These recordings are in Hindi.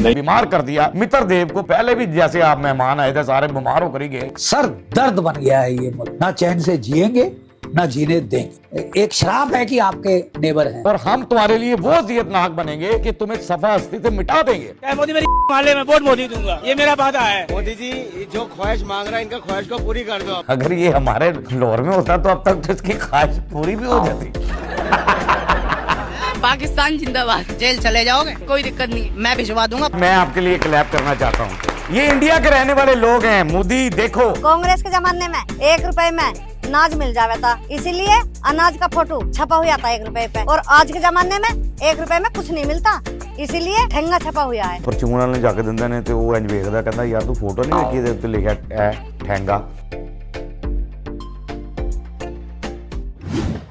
बीमार कर दिया मित्र देव को। पहले भी जैसे आप मेहमान आए थे सारे बीमार होकर ही गए। सर दर्द बन गया है ये मुल्क, ना चैन से जिएंगे ना जीने देंगे। एक श्राप है कि आपके नेबर हैं और हम तुम्हारे लिए वो अजियतनाक बनेंगे कि तुम्हें सफा हस्ती से मिटा देंगे। मोदी मेरी माले में वोट मोदी दूंगा, ये मेरा वादा है। मोदी जी जो ख्वाहिश मांग रहा है इनका ख्वाहिश को पूरी कर दो। अगर ये हमारे लाहौर में होता तो अब तक तो इसकी ख्वाहिश पूरी भी हो जाती। पाकिस्तान जिंदाबाद। जेल चले जाओगे कोई दिक्कत नहीं, मैं भिजवा दूंगा। मैं आपके लिए क्लैप करना चाहता हूँ। ये इंडिया के रहने वाले लोग हैं। मोदी देखो, कांग्रेस के जमाने में 1 रुपए में अनाज मिल जाता था, इसीलिए अनाज का फोटो छपा हुआ था 1 रुपए पे। और आज के जमाने में 1 रुपए में कुछ नहीं मिलता, इसीलिए ठेंगा छपा हुआ है। परचून वाले ने जाके दिंदा ने ते वो इंज वेखदा कहंदा यार तू फोटो नहीं देखी ते उत्ते लिखा है ठेंगा।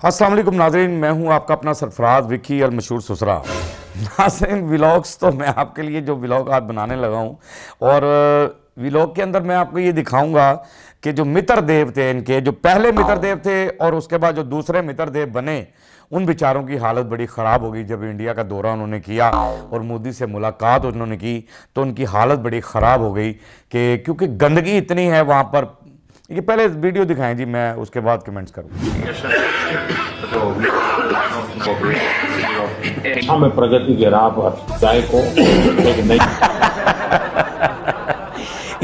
अस्सलाम वालेकुम नाज़रीन, मैं हूं आपका अपना सरफराज विकी अल मशहूर सुसरा। नाज़रीन व्लॉग्स तो मैं आपके लिए जो व्लॉग आज बनाने लगा हूं और व्लॉग के अंदर मैं आपको ये दिखाऊंगा कि जो मित्र देव थे इनके, जो पहले मित्र देव थे और उसके बाद जो दूसरे मित्र देव बने, उन बेचारों की हालत बड़ी ख़राब हो गई। जब इंडिया का दौरा उन्होंने किया और मोदी से मुलाकात उन्होंने की तो उनकी हालत बड़ी ख़राब हो गई कि क्योंकि गंदगी इतनी है वहाँ पर। ये पहले वीडियो दिखाएं जी, मैं उसके बाद कमेंट्स करूँगा। हमें प्रगति के राह पर गाय को एक नई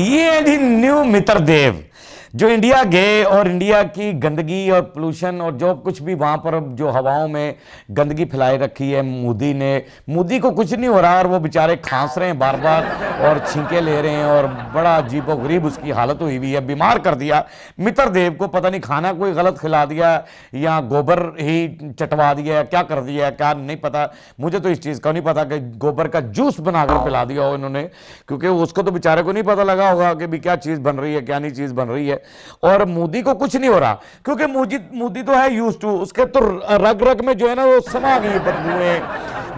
ये है जी न्यू मित्र देव जो इंडिया गए और इंडिया की गंदगी और पोल्यूशन और जो कुछ भी वहाँ पर जो हवाओं में गंदगी फैलाई रखी है मोदी को कुछ नहीं हो रहा और वो बेचारे खांस रहे हैं बार बार और छींके ले रहे हैं और बड़ा अजीबोगरीब उसकी हालत हुई हुई है। बीमार कर दिया मित्र देव को, पता नहीं खाना कोई गलत खिला दिया या गोबर ही चटवा दिया, क्या कर दिया क्या नहीं पता। मुझे तो इस चीज़ का नहीं पता कि गोबर का जूस बनाकर पिला दिया हो इन्होंने, क्योंकि उसको तो बेचारे को नहीं पता लगा होगा कि भी क्या चीज़ बन रही है क्या नहीं चीज़ बन रही है। और मोदी को कुछ नहीं हो रहा क्योंकि मोदी तो है यूज्ड टू, उसके तो रग रग में जो है ना वो समा गई बदबूएं,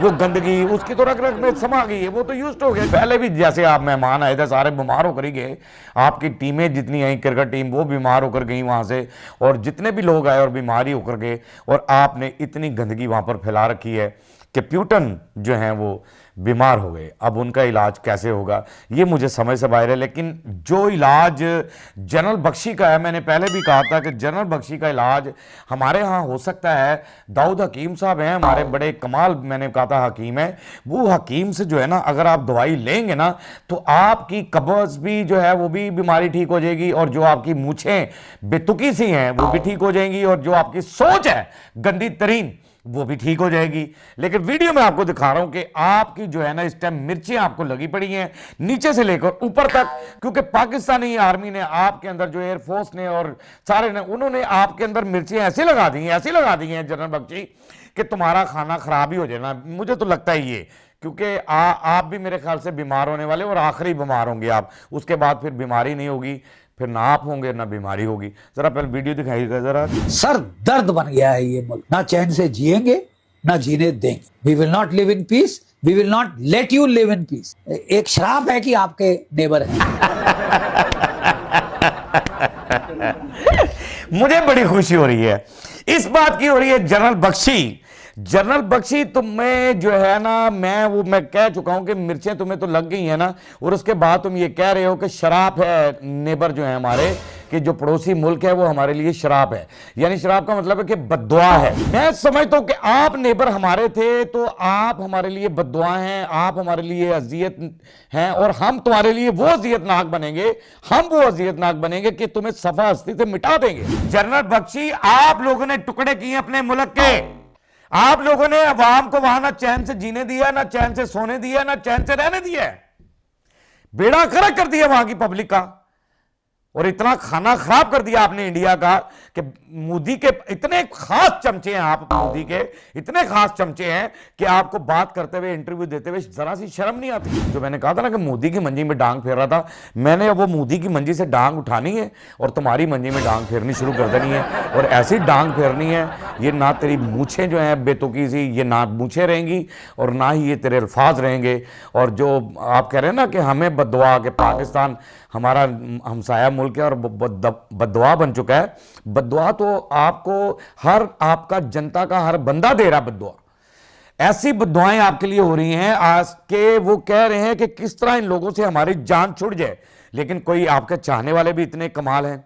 वो गंदगी उसकी तो रग रग में समा गई है, वो तो यूज्ड हो गए। पहले भी जैसे आप मेहमान आए थे सारे बीमार होकर ही गए। आपकी टीमें जितनी आई क्रिकेट टीम वो बीमार होकर गई वहां से, और जितने भी लोग आए और बीमारी होकर गए। और आपने इतनी गंदगी वहां पर फैला रखी है कि प्यूटन जो हैं वो बीमार हो गए। अब उनका इलाज कैसे होगा ये मुझे समझ से बाहर है। लेकिन जो इलाज जनरल बख्शी का है, मैंने पहले भी कहा था कि जनरल बख्शी का इलाज हमारे यहाँ हो सकता है। दाऊद हकीम साहब हैं हमारे बड़े कमाल, मैंने कहा था हकीम है, वो हकीम से जो है ना अगर आप दवाई लेंगे ना तो आपकी कब्ज भी जो है वो भी बीमारी ठीक हो जाएगी, और जो आपकी मूछें बेतुकी सी हैं वो भी ठीक हो जाएंगी, और जो आपकी सोच है गंदी तरीन वो भी ठीक हो जाएगी। लेकिन वीडियो में आपको दिखा रहा हूं कि आपकी जो है ना इस टाइम मिर्चें आपको लगी पड़ी हैं नीचे से लेकर ऊपर तक, क्योंकि पाकिस्तानी आर्मी ने आपके अंदर जो एयरफोर्स ने और सारे ने उन्होंने आपके अंदर मिर्चें ऐसी लगा दी हैं जनरल बख्शी कि तुम्हारा खाना खराब ही हो जाए ना। मुझे तो लगता है ये, क्योंकि आप भी मेरे ख्याल से बीमार होने वाले और आखिरी बीमार होंगे आप, उसके बाद फिर बीमारी नहीं होगी, फिर ना आप होंगे ना बीमारी होगी। जरा पहले वीडियो दिखाइएगा जरा। सर दर्द बन गया है ये मुल्क, ना चैन से जिएंगे ना जीने देंगे। We will not live in peace, we will not let you live in peace. एक श्राप है कि आपके नेबर हैं। मुझे बड़ी खुशी हो रही है, इस बात की हो रही है जनरल बख्शी तुम्हें जो है ना, मैं कह चुका हूं कि मिर्चें तुम्हें तो लग गई हैं ना, और उसके बाद तुम ये कह रहे हो कि शराब है नेबर जो है हमारे, कि जो पड़ोसी मुल्क है वो हमारे लिए शराब है। यानी शराब का मतलब है कि बद्दुआ है। मैं समझता हूं कि आप नेबर हमारे थे तो आप हमारे लिए बद्दुआ हैं, आप हमारे लिए अजियत हैं, और हम तुम्हारे लिए वो अजियतनाक बनेंगे कि तुम्हें सफा हस्ती से मिटा देंगे। जनरल बख्शी, आप लोगों ने टुकड़े किए अपने मुल्क के, आप लोगों ने अवाम को वहां ना चैन से जीने दिया, ना चैन से सोने दिया, ना चैन से रहने दिया, बेड़ा गर्क कर दिया वहां की पब्लिक का, और इतना खाना खराब कर दिया आपने इंडिया का कि मोदी के इतने खास चमचे हैं, आप मोदी के इतने खास चमचे हैं कि आपको बात करते हुए इंटरव्यू देते हुए जरा सी शर्म नहीं आती। जो मैंने कहा था ना कि मोदी की मंजी में डांग फेर रहा था, मैंने वो मोदी की मंजी से डांग उठानी है और तुम्हारी मंजी में डांग फेरनी शुरू कर देनी है, और ऐसी डांग फेरनी है ये ना तेरी मूछें जो हैं बेतुकी सी ये ना मूछें रहेंगी और ना ही ये तेरे अल्फाज रहेंगे। और जो आप कह रहे हैं ना कि हमें बददुआ के पाकिस्तान हमारा हमसाया मुल्क मुल्क है और बददुआ बन चुका है। बददुआ तो आपको हर आपका जनता का हर बंदा दे रहा बददुआ। ऐसी बददुआएं आपके लिए हो रही हैं आज के, वो कह रहे हैं कि किस तरह इन लोगों से हमारी जान छुट जाए। लेकिन कोई आपके चाहने वाले भी इतने कमाल हैं,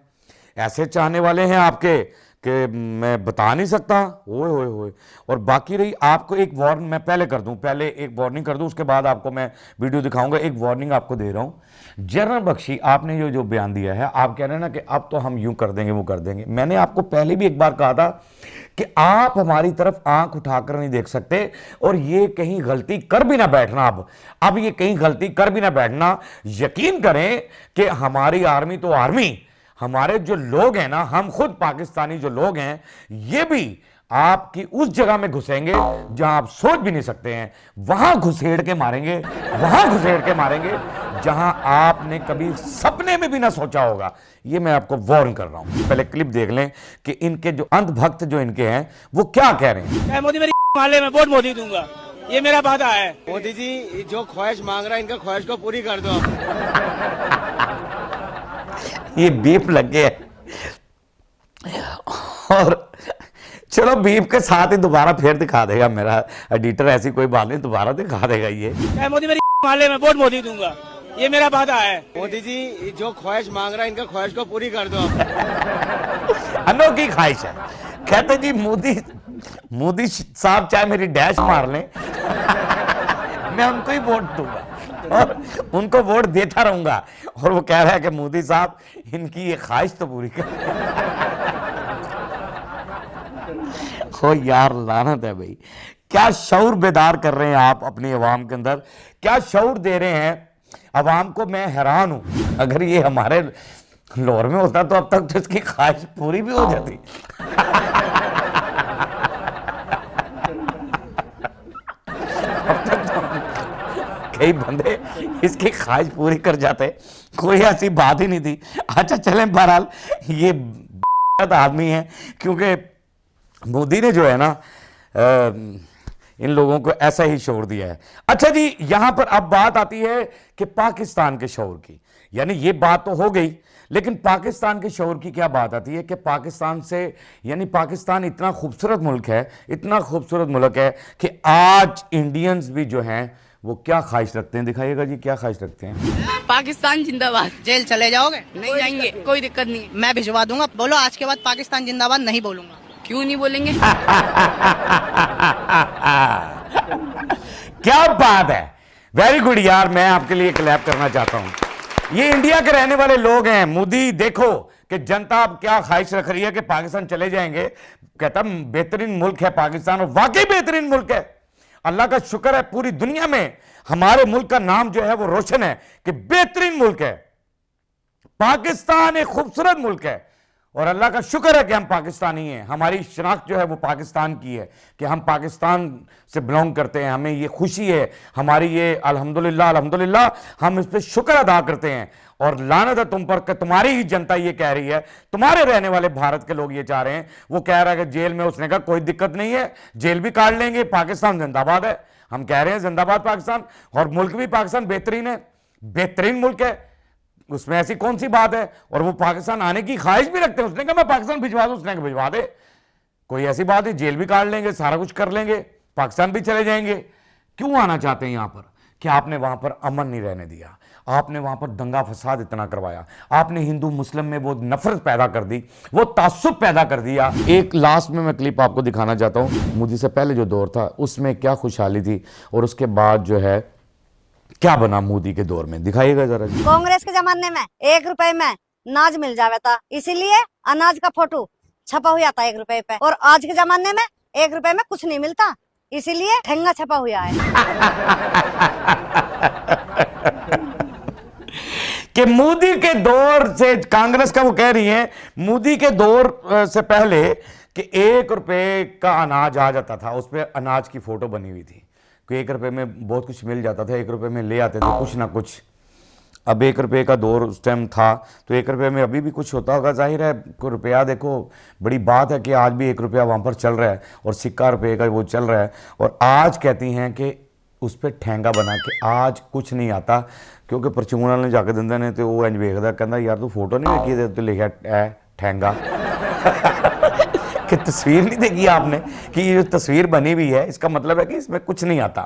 ऐसे चाहने वाले हैं आपके कि मैं बता नहीं सकता। ओए होए होए। और बाकी रही आपको एक वार्निंग मैं पहले कर दूं, पहले एक वार्निंग कर दूं, उसके बाद आपको मैं वीडियो दिखाऊंगा। एक वार्निंग आपको दे रहा हूं। जनरल बख्शी आपने जो बयान दिया है, आप कह रहे हैं ना कि अब तो हम यूं कर देंगे वो कर देंगे। मैंने आपको पहले भी एक बार कहा था कि आप हमारी तरफ आंख उठाकर नहीं देख सकते और ये कहीं गलती कर भी ना बैठना। अब ये कहीं गलती कर भी ना बैठना। यकीन करें कि हमारी आर्मी तो आर्मी, हमारे जो लोग हैं ना, हम खुद पाकिस्तानी जो लोग हैं, ये भी आपकी उस जगह में घुसेंगे जहां आप सोच भी नहीं सकते हैं। वहां घुसेड़ के मारेंगे, वहां घुसेड़ के मारेंगे जहां आपने कभी सपने में भी ना सोचा होगा। ये मैं आपको वार्न कर रहा हूं। पहले क्लिप देख लें कि इनके जो अंधभक्त जो इनके हैं वो क्या कह रहे हैं। मैं मोदी मेरी माले में वोट मोदी दूंगा, ये मेरा वादा है। मोदी जी जो ख्वाहिश मांग रहा है इनका ख्वाहिश को पूरी कर दो। ये बीप लग गया और चलो बीप के साथ ही दोबारा फिर दिखा देगा मेरा एडिटर। ऐसी कोई बात नहीं, दोबारा दिखा देगा। ये मैं मोदी मेरी माले में वोट मोदी दूंगा, ये मेरा वादा है। मोदी जी जो ख्वाहिश मांग रहा है इनका ख्वाहिश को पूरी कर दो। अनोखी ख्वाहिश है। कहते जी मोदी साहब चाहे मेरी डैश मार लें मैं उनको ही वोट दूंगा और उनको वोट देता रहूंगा। और वो कह रहा है कि मोदी साहब इनकी ये ख्वाहिश तो पूरी कर। हो यार, लानत है भाई। क्या शऊर बेदार कर रहे हैं आप अपनी अवाम के अंदर, क्या शऊर दे रहे हैं अवाम को। मैं हैरान हूं। अगर ये हमारे लाहौर में होता तो अब तक तो इसकी ख्वाहिश पूरी भी हो जाती। अब तक तो कई बंदे इसकी ख्वाहिश पूरी कर जाते, कोई ऐसी बात ही नहीं थी। अच्छा चलें, बहरहाल ये आदमी है क्योंकि मोदी ने जो है ना इन लोगों को ऐसा ही शौर दिया है। अच्छा जी, यहां पर अब बात आती है कि पाकिस्तान के शौर की। यानी ये बात तो हो गई, लेकिन पाकिस्तान के शौर की क्या बात आती है कि पाकिस्तान से, यानी पाकिस्तान इतना खूबसूरत मुल्क है, इतना खूबसूरत मुल्क है कि आज इंडियंस भी जो हैं वो क्या ख्वाहिश रखते हैं। दिखाइएगा जी, क्या ख्वाहिश रखते हैं। पाकिस्तान जिंदाबाद। जेल चले जाओगे? नहीं जाएंगे, कोई दिक्कत नहीं, मैं भिजवा दूंगा। बोलो आज के बाद पाकिस्तान जिंदाबाद नहीं बोलूंगा। क्यों नहीं बोलेंगे? क्या बात है, वेरी गुड यार। मैं आपके लिए क्लैप करना चाहता हूं। ये इंडिया के रहने वाले लोग हैं। मोदी देखो कि जनता अब क्या ख्वाहिश रख रही है कि पाकिस्तान चले जाएंगे। कहता बेहतरीन मुल्क है पाकिस्तान, और वाकई बेहतरीन मुल्क है। अल्लाह का शुक्र है पूरी दुनिया में हमारे मुल्क का नाम जो है वो रोशन है कि बेहतरीन मुल्क है पाकिस्तान। एक खूबसूरत मुल्क है और अल्लाह का शुक्र है कि हम पाकिस्तानी हैं। हमारी शनाख्त जो है वो पाकिस्तान की है कि हम पाकिस्तान से बिलोंग करते हैं। हमें ये खुशी है हमारी, ये अल्हम्दुलिल्लाह अल्हम्दुलिल्लाह हम इस पर शुक्र अदा करते हैं। और लानत है तुम पर कि तुम्हारी ही जनता ये कह रही है, तुम्हारे रहने वाले भारत के लोग ये चाह रहे हैं। वो कह रहा है कि जेल में, उसने कहा कोई दिक्कत नहीं है, जेल भी काट लेंगे, पाकिस्तान जिंदाबाद है। हम कह रहे हैं जिंदाबाद पाकिस्तान, और मुल्क भी पाकिस्तान बेहतरीन है, बेहतरीन मुल्क है, उसमें ऐसी कौन सी बात है। और वो पाकिस्तान आने की ख्वाहिश भी रखते हैं। उसने कहा मैं पाकिस्तान भिजवा दूं, उसने कहा भिजवा दे, कोई ऐसी बात नहीं, जेल भी काट लेंगे, सारा कुछ कर लेंगे, पाकिस्तान भी चले जाएंगे। क्यों आना चाहते हैं यहां पर कि आपने वहां पर अमन नहीं रहने दिया, आपने वहां पर दंगा फसाद इतना करवाया, आपने हिंदू मुस्लिम में वो नफरत पैदा कर दी, वो तासुब पैदा कर दिया। एक लास्ट में मैं क्लिप आपको दिखाना चाहता हूं। मोदी से पहले जो दौर था उसमें क्या खुशहाली थी और उसके बाद जो है क्या बना मोदी के दौर में। दिखाइएगा जरा। कांग्रेस के जमाने में 1 रुपए में अनाज मिल जाता था, इसीलिए अनाज का फोटो छपा हुआ था 1 रुपए पे। और आज के जमाने में 1 रुपए में कुछ नहीं मिलता, इसीलिए ठेंगा छपा हुआ है। कि मोदी के दौर से, कांग्रेस का वो कह रही है मोदी के दौर से पहले कि 1 रुपए का अनाज आ जाता था, उस पर अनाज की फोटो बनी हुई थी कि 1 रुपए में बहुत कुछ मिल जाता था, 1 रुपए में ले आते थे कुछ ना कुछ। अब 1 रुपए का दौर उस टाइम था, तो 1 रुपए में अभी भी कुछ होता होगा, जाहिर है। कोई रुपया देखो, बड़ी बात है कि आज भी 1 रुपया वहाँ पर चल रहा है और सिक्का रुपये का वो चल रहा है। और आज कहती हैं कि उस पर ठेंगा बना के आज कुछ नहीं आता, क्योंकि परचून ने जाके दिंदे ने तो वो इंज वेखदा कहंदा यार तू फोटो नहीं देखी ते लिखा है ठेंगा कि तस्वीर नहीं देखी आपने कि ये जो तस्वीर बनी हुई है इसका मतलब है कि इसमें कुछ नहीं आता।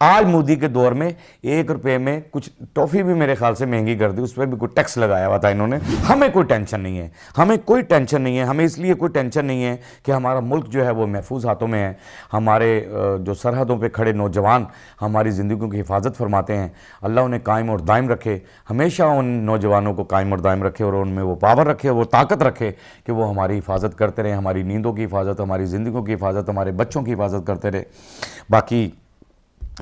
आज मोदी के दौर में 1 रुपए में कुछ टॉफ़ी भी मेरे ख्याल से महंगी कर दी, उस पर भी कोई टैक्स लगाया हुआ था इन्होंने। हमें कोई टेंशन नहीं है, हमें कोई टेंशन नहीं है, हमें इसलिए कोई टेंशन नहीं है कि हमारा मुल्क जो है वो महफूज हाथों में है। हमारे जो सरहदों पर खड़े नौजवान हमारी ज़िंदगियों की हिफाजत फरमाते हैं, अल्लाह उन्हें कायम और दायम रखे, हमेशा उन नौजवानों को कायम और दायम रखे और उनमें वो पावर रखे, वो ताकत रखे कि वो हमारी हिफाजत करते रहें, हमारी नींदों की हिफाजत, हमारी ज़िंदगियों की हिफाजत, हमारे बच्चों की हिफाजत करते रहे। बाकी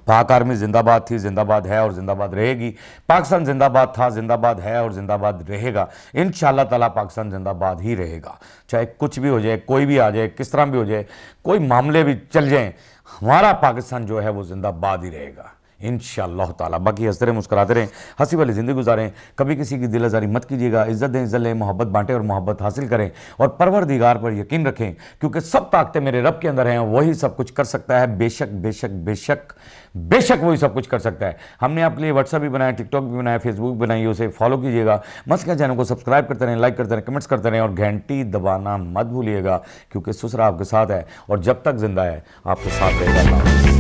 पाक आर्मी जिंदाबाद थी, जिंदाबाद है और जिंदाबाद रहेगी। पाकिस्तान जिंदाबाद था, जिंदाबाद है और जिंदाबाद रहेगा। इंशाअल्लाह ताला पाकिस्तान जिंदाबाद ही रहेगा, चाहे कुछ भी हो जाए, कोई भी आ जाए, किस तरह भी हो जाए, कोई मामले भी चल जाएं, हमारा पाकिस्तान जो है वो जिंदाबाद ही रहेगा इंशाअल्लाह ताला। बाकी हंसते रहें, मुस्कुराते रहें, हंसी वाली ज़िंदगी गुजारें, कभी किसी की दिल आज़ारी मत कीजिएगा, इज़्ज़त दें, इज़्ज़त लें, मोहब्बत बांटें और मोहब्बत हासिल करें और परवरदिगार पर यकीन रखें, क्योंकि सब ताकतें मेरे रब के अंदर हैं, वही सब कुछ कर सकता है। बेशक बेशक बेशक बेशक वही सब कुछ कर सकता है। हमने आपके लिए व्हाट्सअप भी बनाया, टिकटॉक भी बनाया, फेसबुक भी बनाई, उसे फॉलो कीजिएगा। मस्त चैनल को सब्सक्राइब करते रहें, लाइक करते रहें, कमेंट्स करते रहें और घंटी दबाना मत भूलिएगा, क्योंकि सुसरा आपके साथ है और जब तक जिंदा है आपके साथ रहेगा।